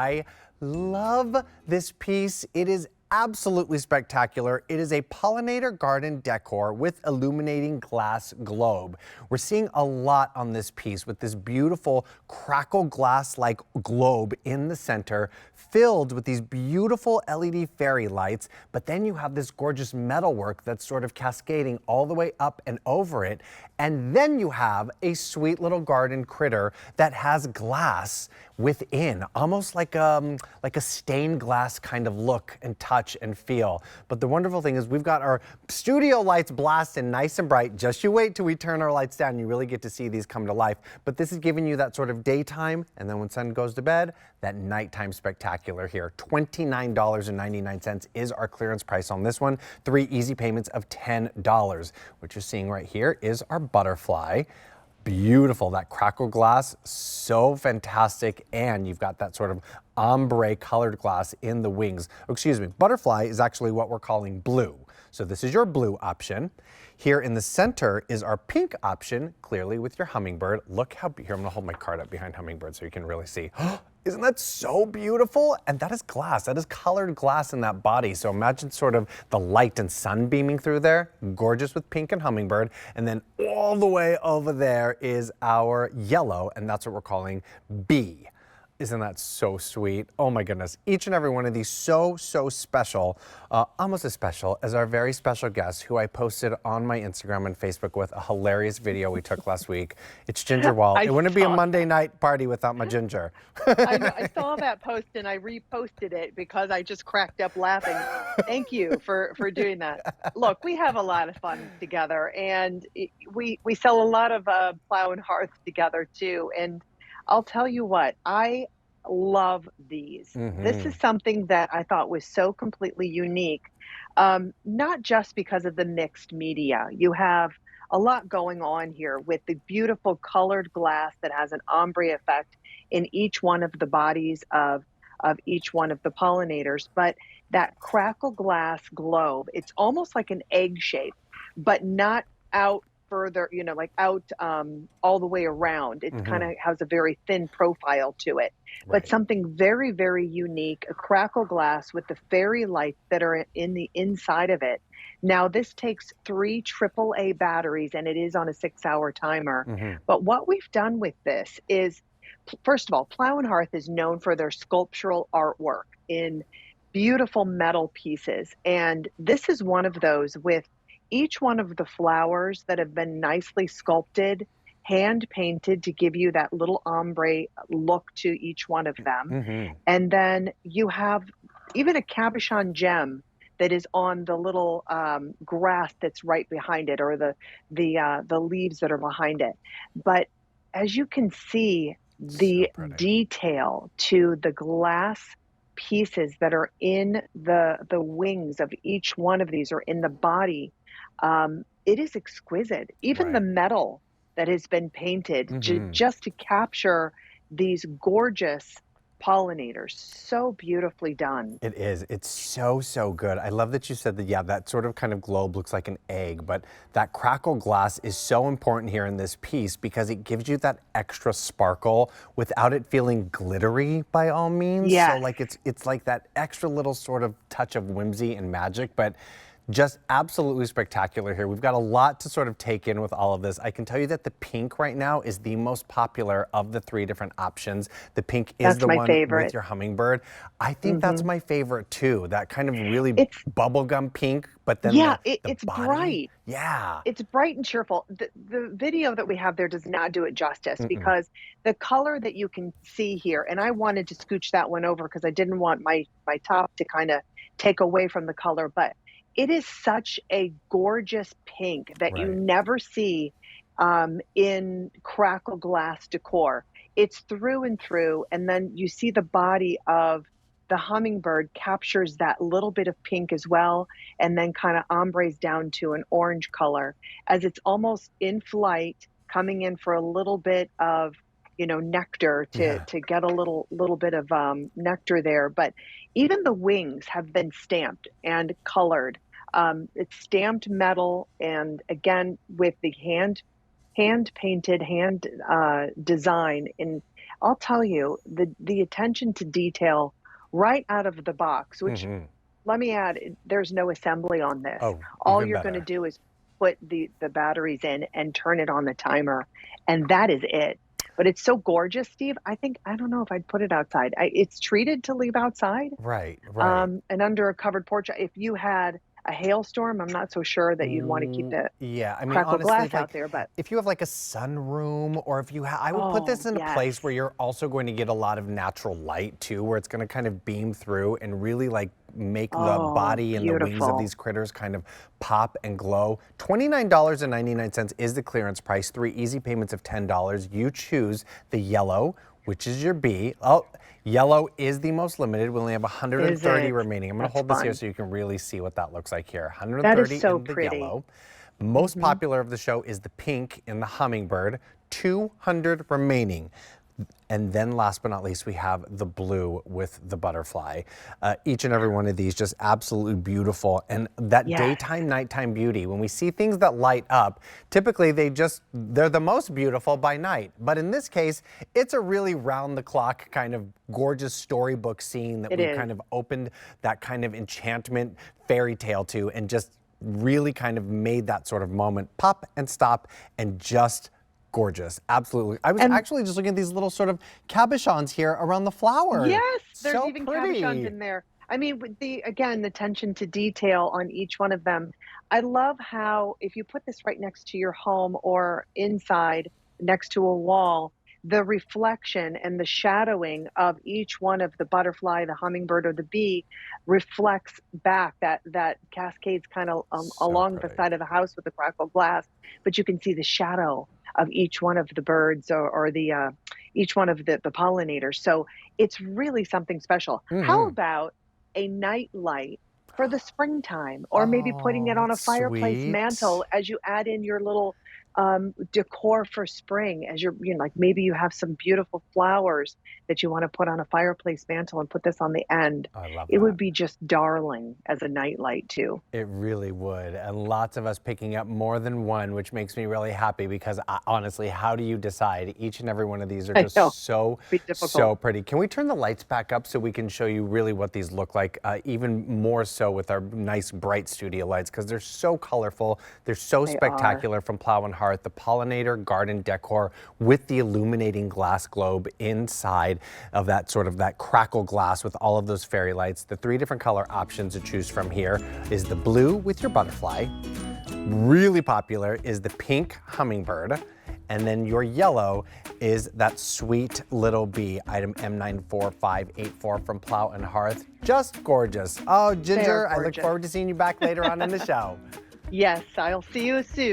I love this piece. It is absolutely spectacular. It is a pollinator garden decor with illuminating glass globe. We're seeing a lot on this piece with this beautiful crackle glass-like globe in the center, filled with these beautiful LED fairy lights, but then you have this gorgeous metalwork that's sort of cascading all the way up and over it. And then you have a sweet little garden critter that has glass within, almost like a stained glass kind of look and touch and feel. But the wonderful thing is we've got our studio lights blasting nice and bright. Just you wait till we turn our lights down, you really get to see these come to life. But this is giving you that sort of daytime, and then when sun goes to bed, that nighttime spectacular here. $29.99 is our clearance price on this one. 3 easy payments of $10. What you're seeing right here is our butterfly. Beautiful, that crackle glass, so fantastic, and you've got that sort of ombre colored glass in the wings. Oh, excuse me, butterfly is actually what we're calling blue. So this is your blue option. Here in the center is our pink option, clearly with your hummingbird. Look how, here I'm gonna hold my card up behind hummingbird so you can really see. Isn't that so beautiful? And that is glass, that is colored glass in that body. So imagine sort of the light and sun beaming through there. Gorgeous with pink and hummingbird. And then all the way over there is our yellow, and that's what we're calling bee. Isn't that so sweet? Oh my goodness. Each and every one of these so special, almost as special as our very special guest who I posted on my Instagram and Facebook with a hilarious video we took last week. It's Ginger Wall. It wouldn't be a Monday night party without my Ginger. I know, I saw that post and I reposted it because I just cracked up laughing. Thank you for doing that. Look, we have a lot of fun together, and we sell a lot of Plow and Hearth together too. And I'll tell you what, I love these. This is something that I thought was so completely unique, not just because of the mixed media. You have a lot going on here with the beautiful colored glass that has an ombre effect in each one of the bodies of each one of the pollinators. But that crackle glass globe, it's almost like an egg shape, but not out further, you know, like out all the way around. It kind of has a very thin profile to it, but something very unique, a crackle glass with the fairy lights that are in the inside of it. Now, this takes 3 AAA batteries and it is on a 6-hour timer. But what we've done with this is, first of all, Plow and Hearth is known for their sculptural artwork in beautiful metal pieces. And this is one of those with each one of the flowers that have been nicely sculpted, hand painted to give you that little ombre look to each one of them. And then you have even a cabochon gem that is on the little grass that's right behind it, or the leaves that are behind it. But as you can see, the detail to the glass pieces that are in the wings of each one of these, or in the body, it is exquisite. Even the metal that has been painted just to capture these gorgeous pollinators. So beautifully done. It is. It's so good. I love that you said that, yeah, that sort of kind of globe looks like an egg, but that crackle glass is so important here in this piece because it gives you that extra sparkle without it feeling glittery by all means. Yes. So like it's like that extra little sort of touch of whimsy and magic, but just absolutely spectacular here. We've got a lot to sort of take in with all of this. I can tell you that the pink right now is the most popular of the 3 different options. The pink is the one with your hummingbird. I think that's my favorite too. That kind of really bubblegum pink, but then it's body. Bright. Yeah. It's bright and cheerful. The video that we have there does not do it justice because the color that you can see here, and I wanted to scooch that one over because I didn't want my top to kind of take away from the color, but it is such a gorgeous pink that you never see in crackle glass decor. It's through and through, and then you see the body of the hummingbird captures that little bit of pink as well, and then kind of ombres down to an orange color as it's almost in flight, coming in for a little bit of, you know, nectar to get a little bit of nectar there. But even the wings have been stamped and colored. It's stamped metal, and again with the hand painted design in I'll tell you, the attention to detail right out of the box, which Hmm. let me add, there's no assembly on this. Oh, All even you're gonna better. do is put the batteries in and turn it on the timer, and that is it. But it's so gorgeous, Steve. I don't know if I'd put it outside. It's treated to leave outside, Right, right. and under a covered porch. If you had a hailstorm, I'm not so sure that you'd wanna keep the Yeah, I mean, crackle honestly, glass out like there, but if you have like a sunroom or if you have, I would put oh, this in a yes. place where you're also going to get a lot of natural light too, where it's going to kind of beam through and really like make the Oh, body and the wings of beautiful. these critters kind of pop and glow. $29.99 is the clearance price, 3 easy payments of $10. You choose the yellow, which is your B. Oh, yellow is the most limited. We only have Is 130 it? remaining. I'm going to That's hold this here fun. so you can really see what that looks like here. That is 130 so in the pretty. yellow. Most Mhm. popular of the show is the pink in the hummingbird, 200 remaining. And then last but not least, we have the blue with the butterfly. Each and every one of these just absolutely beautiful. And that Yes, daytime, nighttime beauty, when we see things that light up, typically they're the most beautiful by night. But in this case, it's a really round the clock kind of gorgeous storybook scene that it we've is. kind of opened that kind of enchantment fairy tale to and just really kind of made that sort of moment pop and stop and just gorgeous. Absolutely. I was And actually just looking at these little sort of cabochons here around the flower. yes, there's So even cabochons pretty. in there. I mean, with the again, the attention to detail on each one of them. I love how if you put this right next to your home or inside next to a wall, the reflection and the shadowing of each one of the butterfly, the hummingbird, or the bee reflects back that cascades kind of So along the pretty. side of the house with the crackle glass, but you can see the shadow of each one of the birds or the each one of the pollinators. So it's really something special. How Hmm. about a night light for the springtime, or maybe putting Oh, it on a that's fireplace sweet. mantle as you add in your little decor for spring? As like maybe you have some beautiful flowers that you want to put on a fireplace mantle and put this on the end. I love It would that. be just darling as a night light too. It really would. And lots of us picking up more than one, which makes me really happy because honestly, how do you decide? Each and every one of these are I know, just so, be difficult. so pretty. Can we turn the lights back up so we can show you really what these look like, even more so with our nice bright studio lights because they're so colorful. They're so They are. spectacular from Plow and Hearth, the Pollinator Garden Decor with the illuminating glass globe inside of that sort of that crackle glass with all of those fairy lights. The 3 different color options to choose from here is the blue with your butterfly. Really popular is the pink hummingbird. And then your yellow is that sweet little bee, item M94584 from Plow and Hearth. Just gorgeous. Oh, They are Ginger, I look gorgeous. forward to seeing you back later on in the show. Yes, I'll see you soon.